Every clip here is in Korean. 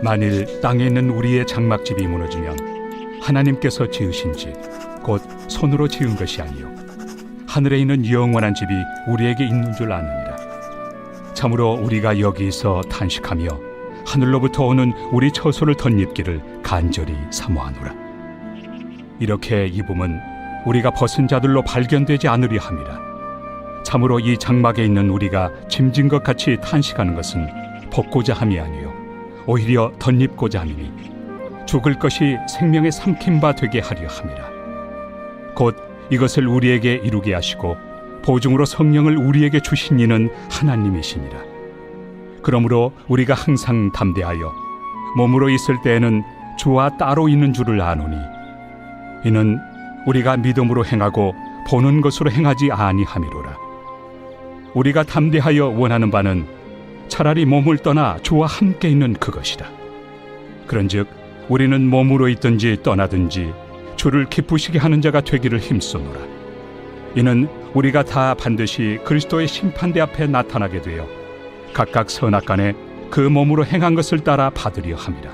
만일 땅에 있는 우리의 장막집이 무너지면 하나님께서 지으신 집, 곧 손으로 지은 것이 아니요 하늘에 있는 영원한 집이 우리에게 있는 줄 아느니라. 참으로 우리가 여기서 탄식하며 하늘로부터 오는 우리 처소를 덧입기를 간절히 사모하노라. 이렇게 입음은 우리가 벗은 자들로 발견되지 않으리 함이라. 참으로 이 장막에 있는 우리가 짐진 것 같이 탄식하는 것은 벗고자 함이 아니요 오히려 덧입고자 함이니 죽을 것이 생명의 삼킨 바 되게 하려 함이라. 곧 이것을 우리에게 이루게 하시고 보증으로 성령을 우리에게 주신 이는 하나님이시니라. 그러므로 우리가 항상 담대하여 몸으로 있을 때에는 주와 따로 있는 줄을 아노니 이는 우리가 믿음으로 행하고 보는 것으로 행하지 아니함이로라. 우리가 담대하여 원하는 바는 차라리 몸을 떠나 주와 함께 있는 그것이라. 그런즉 우리는 몸으로 있든지 떠나든지 주를 기쁘시게 하는 자가 되기를 힘쓰노라. 이는 우리가 다 반드시 그리스도의 심판대 앞에 나타나게 되어 각각 선악간에 그 몸으로 행한 것을 따라 받으려 함이라.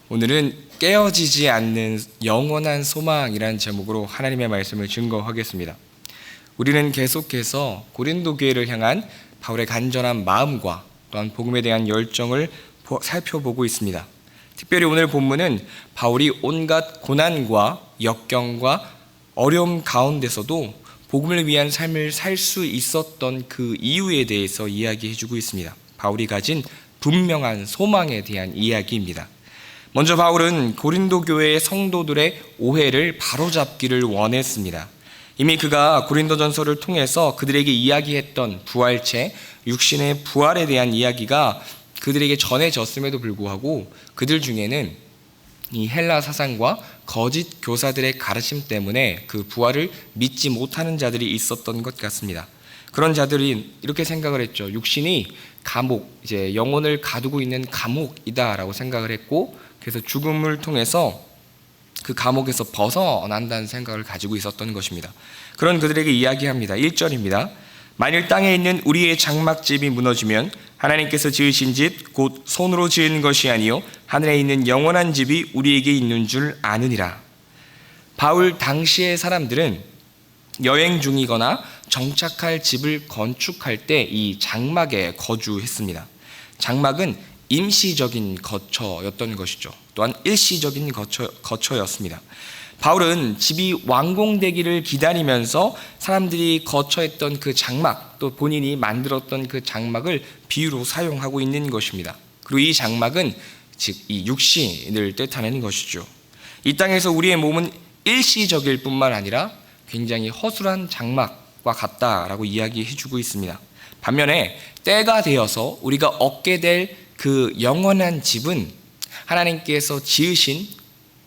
오늘은 깨어지지 않는 영원한 소망이라는 제목으로 하나님의 말씀을 증거하겠습니다. 우리는 계속해서 고린도 교회를 향한 바울의 간절한 마음과 또한 복음에 대한 열정을 살펴보고 있습니다. 특별히 오늘 본문은 바울이 온갖 고난과 역경과 어려움 가운데서도 복음을 위한 삶을 살 수 있었던 그 이유에 대해서 이야기해주고 있습니다. 바울이 가진 분명한 소망에 대한 이야기입니다. 먼저 바울은 고린도 교회의 성도들의 오해를 바로잡기를 원했습니다. 이미 그가 고린도전서를 통해서 그들에게 이야기했던 부활체, 육신의 부활에 대한 이야기가 그들에게 전해졌음에도 불구하고 그들 중에는 이 헬라 사상과 거짓 교사들의 가르침 때문에 그 부활을 믿지 못하는 자들이 있었던 것 같습니다. 그런 자들이 이렇게 생각을 했죠. 육신이 감옥, 이제 영혼을 가두고 있는 감옥이다라고 생각을 했고, 그래서 죽음을 통해서 그 감옥에서 벗어난다는 생각을 가지고 있었던 것입니다. 그런 그들에게 이야기합니다. 1절입니다. 만일 땅에 있는 우리의 장막집이 무너지면 하나님께서 지으신 집 곧 손으로 지은 것이 아니요 하늘에 있는 영원한 집이 우리에게 있는 줄 아느니라. 바울 당시의 사람들은 여행 중이거나 정착할 집을 건축할 때 이 장막에 거주했습니다. 장막은 임시적인 거처였던 것이죠. 또한 일시적인 거처였습니다. 바울은 집이 완공되기를 기다리면서 사람들이 거처했던 그 장막, 또 본인이 만들었던 그 장막을 비유로 사용하고 있는 것입니다. 그리고 이 장막은 즉 이 육신을 뜻하는 것이죠. 이 땅에서 우리의 몸은 일시적일 뿐만 아니라 굉장히 허술한 장막과 같다라고 이야기해주고 있습니다. 반면에 때가 되어서 우리가 얻게 될 그 영원한 집은 하나님께서 지으신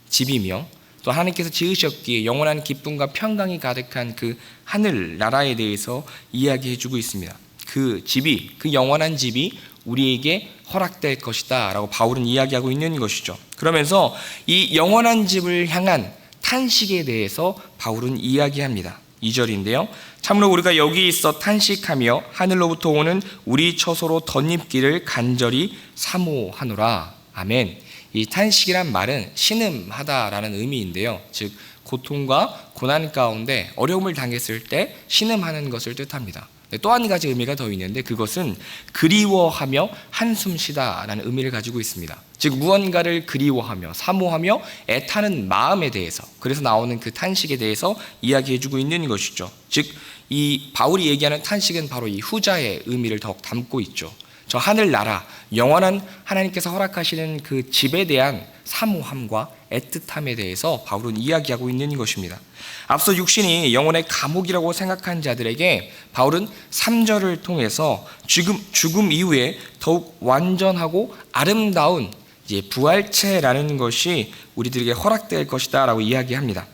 집이며 또 하나님께서 지으셨기에 영원한 기쁨과 평강이 가득한 그 하늘 나라에 대해서 이야기해주고 있습니다. 그 집이, 그 영원한 집이 우리에게 허락될 것이다 라고 바울은 이야기하고 있는 것이죠. 그러면서 이 영원한 집을 향한 탄식에 대해서 바울은 이야기합니다. 2절인데요. 참으로 우리가 여기 있어 탄식하며 하늘로부터 오는 우리 처소로 덧입기를 간절히 사모하노라. 아멘. 이 탄식이란 말은 신음하다라는 의미인데요. 즉 고통과 고난 가운데 어려움을 당했을 때 신음하는 것을 뜻합니다. 또 한 가지 의미가 더 있는데 그것은 그리워하며 한숨 쉬다라는 의미를 가지고 있습니다. 즉 무언가를 그리워하며 사모하며 애타는 마음에 대해서, 그래서 나오는 그 탄식에 대해서 이야기해주고 있는 것이죠. 즉 이 바울이 얘기하는 탄식은 바로 이 후자의 의미를 더욱 담고 있죠. 저 하늘나라, 영원한 하나님께서 허락하시는 그 집에 대한 사모함과 애틋함에 대해서 바울은 이야기하고 있는 것입니다. 앞서 육신이 영혼의 감옥이라고 생각한 자들에게 바울은 3절을 통해서 죽음 이후에 더욱 완전하고 아름다운 이제 부활체라는 것이 우리들에게 허락될 것이다 라고 이야기합니다.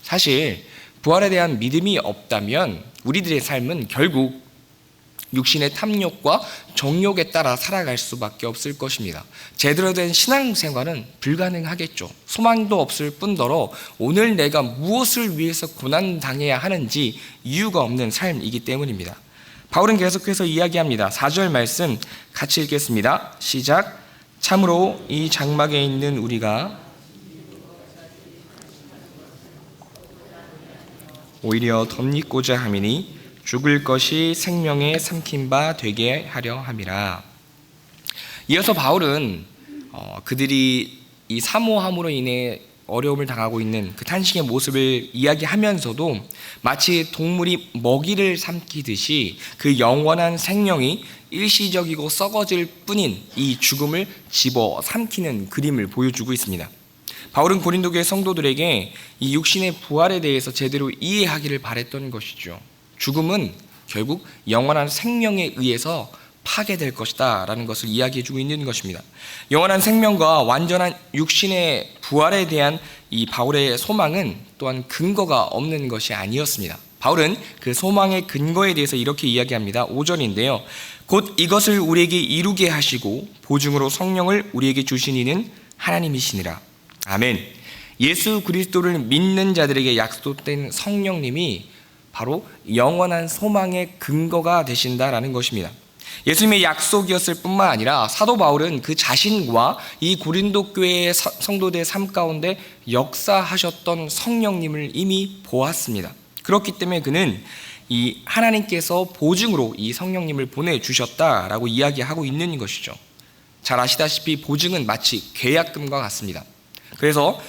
사실 부활에 대한 믿음이 없다면 우리들의 삶은 결국 육신의 탐욕과 정욕에 따라 살아갈 수밖에 없을 것입니다. 제대로 된 신앙생활은 불가능하겠죠. 소망도 없을 뿐더러 오늘 내가 무엇을 위해서 고난당해야 하는지 이유가 없는 삶이기 때문입니다. 바울은 계속해서 이야기합니다. 4절 말씀 같이 읽겠습니다. 시작. 참으로 이 장막에 있는 우리가 오히려 덧입고자 함이니 죽을 것이 생명에 삼킨 바 되게 하려 함이라. 이어서 바울은 그들이 이 사모함으로 인해 어려움을 당하고 있는 그 탄식의 모습을 이야기하면서도 마치 동물이 먹이를 삼키듯이 그 영원한 생명이 일시적이고 썩어질 뿐인 이 죽음을 집어 삼키는 그림을 보여주고 있습니다. 바울은 고린도 교회 성도들에게 이 육신의 부활에 대해서 제대로 이해하기를 바랬던 것이죠. 죽음은 결국 영원한 생명에 의해서 파괴될 것이다 라는 것을 이야기해주고 있는 것입니다. 영원한 생명과 완전한 육신의 부활에 대한 이 바울의 소망은 또한 근거가 없는 것이 아니었습니다. 바울은 그 소망의 근거에 대해서 이렇게 이야기합니다. 5절인데요. 곧 이것을 우리에게 이루게 하시고 보증으로 성령을 우리에게 주신 이는 하나님이시니라. 아멘. 예수 그리스도를 믿는 자들에게 약속된 성령님이 바로 영원한 소망의 근거가 되신다라는 것입니다. 예수님의 약속이었을 뿐만 아니라 사도 바울은 그 자신과 이 고린도 교회의 성도들의 삶 가운데 역사하셨던 성령님을 이미 보았습니다. 그렇기 때문에 그는 이 하나님께서 보증으로 이 성령님을 보내주셨다라고 이야기하고 있는 것이죠. 잘 아시다시피 보증은 마치 계약금과 같습니다. 그래서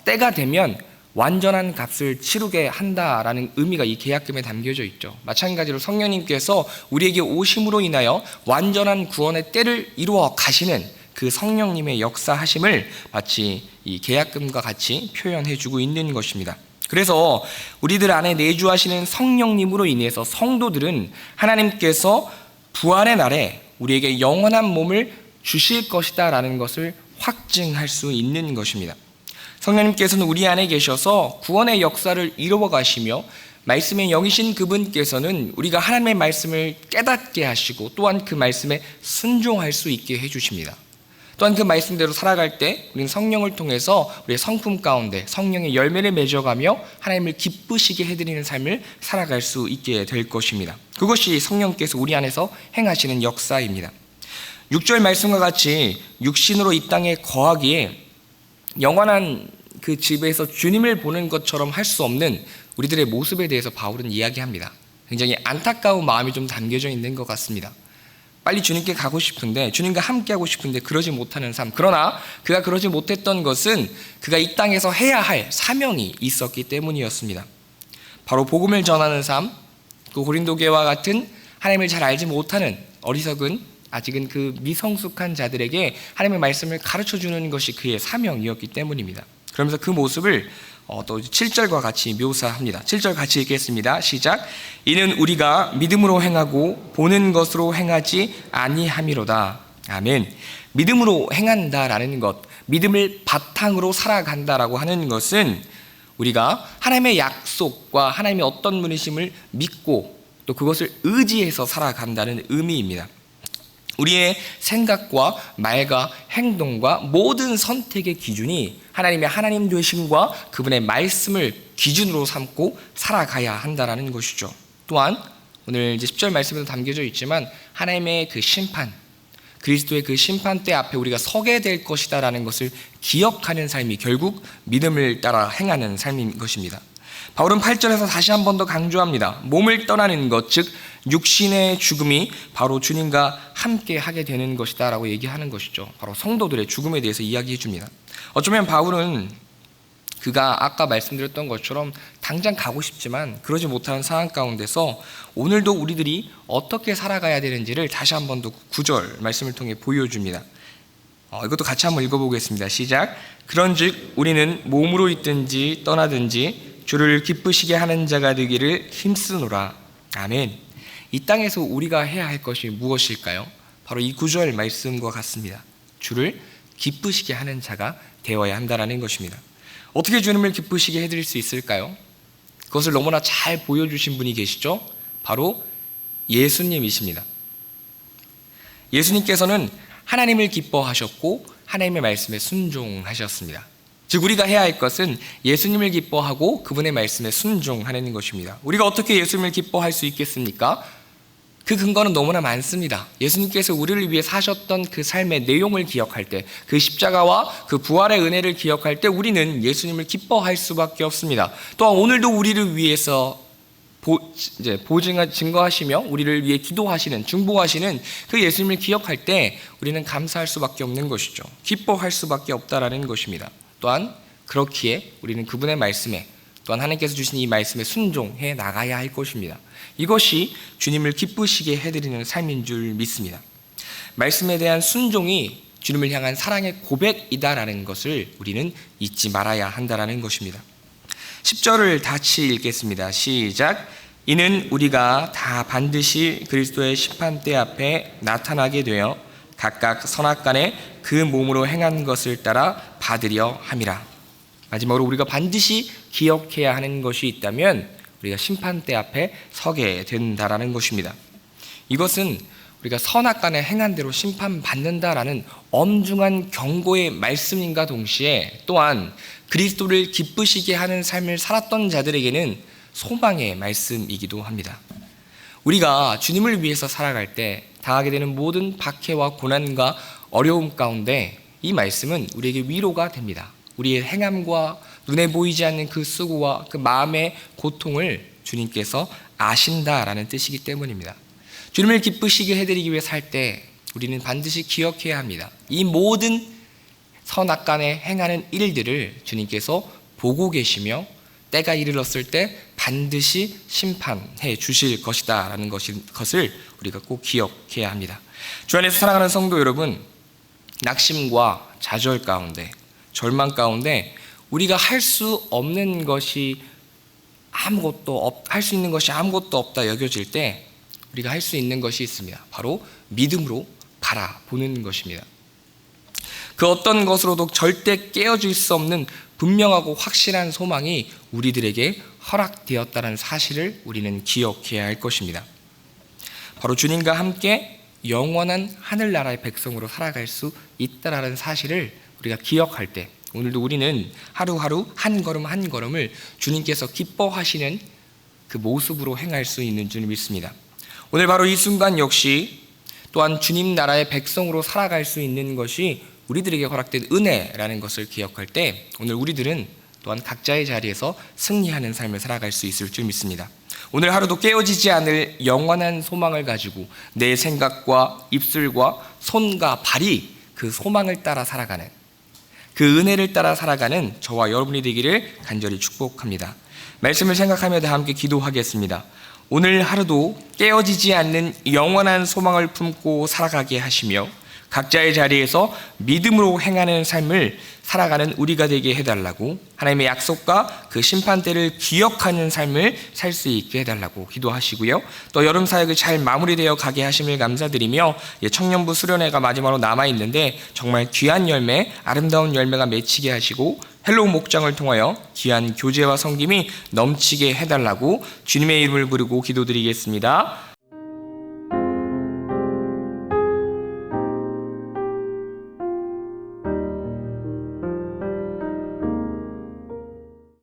때가 되면 완전한 값을 치르게 한다라는 의미가 이 계약금에 담겨져 있죠. 마찬가지로 성령님께서 우리에게 오심으로 인하여 완전한 구원의 때를 이루어 가시는 그 성령님의 역사하심을 마치 이 계약금과 같이 표현해주고 있는 것입니다. 그래서 우리들 안에 내주하시는 성령님으로 인해서 성도들은 하나님께서 부활의 날에 우리에게 영원한 몸을 주실 것이다 라는 것을 확증할 수 있는 것입니다. 성령님께서는 우리 안에 계셔서 구원의 역사를 이루어 가시며 말씀의 영이신 그분께서는 우리가 하나님의 말씀을 깨닫게 하시고 또한 그 말씀에 순종할 수 있게 해주십니다. 또한 그 말씀대로 살아갈 때 우리는 성령을 통해서 우리의 성품 가운데 성령의 열매를 맺어가며 하나님을 기쁘시게 해드리는 삶을 살아갈 수 있게 될 것입니다. 그것이 성령께서 우리 안에서 행하시는 역사입니다. 6절 말씀과 같이 육신으로 이 땅에 거하기에 영원한 그 집에서 주님을 보는 것처럼 할 수 없는 우리들의 모습에 대해서 바울은 이야기합니다. 굉장히 안타까운 마음이 좀 담겨져 있는 것 같습니다. 빨리 주님께 가고 싶은데, 주님과 함께하고 싶은데 그러지 못하는 삶. 그러나 그가 그러지 못했던 것은 그가 이 땅에서 해야 할 사명이 있었기 때문이었습니다. 바로 복음을 전하는 삶, 그 고린도 교회와 같은 하나님을 잘 알지 못하는 어리석은 아직은 그 미성숙한 자들에게 하나님의 말씀을 가르쳐주는 것이 그의 사명이었기 때문입니다. 그러면서 그 모습을 또 7절과 같이 묘사합니다. 7절 같이 읽겠습니다. 시작. 이는 우리가 믿음으로 행하고 보는 것으로 행하지 아니함이로다. 아멘. 믿음으로 행한다라는 것, 믿음을 바탕으로 살아간다라고 하는 것은 우리가 하나님의 약속과 하나님의 어떤 분이심을 믿고 또 그것을 의지해서 살아간다는 의미입니다. 우리의 생각과 말과 행동과 모든 선택의 기준이 하나님의 하나님 되심과 그분의 말씀을 기준으로 삼고 살아가야 한다는 것이죠. 또한 오늘 이제 10절 말씀에도 담겨져 있지만 하나님의 그 심판, 그리스도의 그 심판대 앞에 우리가 서게 될 것이다라는 것을 기억하는 삶이 결국 믿음을 따라 행하는 삶인 것입니다. 바울은 8절에서 다시 한 번 더 강조합니다. 몸을 떠나는 것, 즉 육신의 죽음이 바로 주님과 함께 하게 되는 것이다 라고 얘기하는 것이죠. 바로 성도들의 죽음에 대해서 이야기해 줍니다. 어쩌면 바울은 그가 아까 말씀드렸던 것처럼 당장 가고 싶지만 그러지 못하는 상황 가운데서 오늘도 우리들이 어떻게 살아가야 되는지를 다시 한 번 더 9절 말씀을 통해 보여줍니다. 이것도 같이 한번 읽어보겠습니다. 시작. 그런즉 우리는 몸으로 있든지 떠나든지 주를 기쁘시게 하는 자가 되기를 힘쓰노라. 아멘. 이 땅에서 우리가 해야 할 것이 무엇일까요? 바로 이 9절 말씀과 같습니다. 주를 기쁘시게 하는 자가 되어야 한다는 것입니다. 어떻게 주님을 기쁘시게 해드릴 수 있을까요? 그것을 너무나 잘 보여주신 분이 계시죠? 바로 예수님이십니다. 예수님께서는 하나님을 기뻐하셨고 하나님의 말씀에 순종하셨습니다. 즉 우리가 해야 할 것은 예수님을 기뻐하고 그분의 말씀에 순종하는 것입니다. 우리가 어떻게 예수님을 기뻐할 수 있겠습니까? 그 근거는 너무나 많습니다. 예수님께서 우리를 위해 사셨던 그 삶의 내용을 기억할 때, 그 십자가와 그 부활의 은혜를 기억할 때 우리는 예수님을 기뻐할 수밖에 없습니다. 또한 오늘도 우리를 위해서 증거하시며 우리를 위해 기도하시는, 중보하시는 그 예수님을 기억할 때 우리는 감사할 수밖에 없는 것이죠. 기뻐할 수밖에 없다라는 것입니다. 또한 그렇기에 우리는 그분의 말씀에, 또한 하나님께서 주신 이 말씀에 순종해 나가야 할 것입니다. 이것이 주님을 기쁘시게 해드리는 삶인 줄 믿습니다. 말씀에 대한 순종이 주님을 향한 사랑의 고백이다라는 것을 우리는 잊지 말아야 한다라는 것입니다. 10절을 같이 읽겠습니다. 시작. 이는 우리가 다 반드시 그리스도의 심판대 앞에 나타나게 되어 각각 선악간에 그 몸으로 행한 것을 따라 받으려 함이라. 마지막으로 우리가 반드시 기억해야 하는 것이 있다면 우리가 심판대 앞에 서게 된다라는 것입니다. 이것은 우리가 선악간에 행한 대로 심판받는다라는 엄중한 경고의 말씀인가 동시에 또한 그리스도를 기쁘시게 하는 삶을 살았던 자들에게는 소망의 말씀이기도 합니다. 우리가 주님을 위해서 살아갈 때 당하게 되는 모든 박해와 고난과 어려움 가운데 이 말씀은 우리에게 위로가 됩니다. 우리의 행함과 눈에 보이지 않는 그 수고와 그 마음의 고통을 주님께서 아신다라는 뜻이기 때문입니다. 주님을 기쁘시게 해드리기 위해 살 때 우리는 반드시 기억해야 합니다. 이 모든 선악간에 행하는 일들을 주님께서 보고 계시며 때가 이르렀을 때 반드시 심판해 주실 것이다 라는 것을 우리가 꼭 기억해야 합니다. 주 안에서 사랑하는 성도 여러분, 낙심과 좌절 가운데, 절망 가운데 우리가 할 수 없는 것이 할 수 있는 것이 아무것도 없다 여겨질 때 우리가 할 수 있는 것이 있습니다. 바로 믿음으로 바라보는 것입니다. 그 어떤 것으로도 절대 깨어질 수 없는 분명하고 확실한 소망이 우리들에게 허락되었다는 사실을 우리는 기억해야 할 것입니다. 바로 주님과 함께 영원한 하늘나라의 백성으로 살아갈 수 있다는 사실을 우리가 기억할 때 오늘도 우리는 하루하루 한 걸음 한 걸음을 주님께서 기뻐하시는 그 모습으로 행할 수 있는 줄 믿습니다. 오늘 바로 이 순간 역시 또한 주님 나라의 백성으로 살아갈 수 있는 것이 우리들에게 허락된 은혜라는 것을 기억할 때 오늘 우리들은 또한 각자의 자리에서 승리하는 삶을 살아갈 수 있을 줄 믿습니다. 오늘 하루도 깨어지지 않을 영원한 소망을 가지고 내 생각과 입술과 손과 발이 그 소망을 따라 살아가는, 그 은혜를 따라 살아가는 저와 여러분이 되기를 간절히 축복합니다. 말씀을 생각하며 다 함께 기도하겠습니다. 오늘 하루도 깨어지지 않는 영원한 소망을 품고 살아가게 하시며 각자의 자리에서 믿음으로 행하는 삶을 살아가는 우리가 되게 해달라고, 하나님의 약속과 그 심판대를 기억하는 삶을 살 수 있게 해달라고 기도하시고요. 또 여름 사역이 잘 마무리되어 가게 하심을 감사드리며 청년부 수련회가 마지막으로 남아있는데 정말 귀한 열매, 아름다운 열매가 맺히게 하시고 헬로우 목장을 통하여 귀한 교제와 섬김이 넘치게 해달라고 주님의 이름을 부르고 기도드리겠습니다.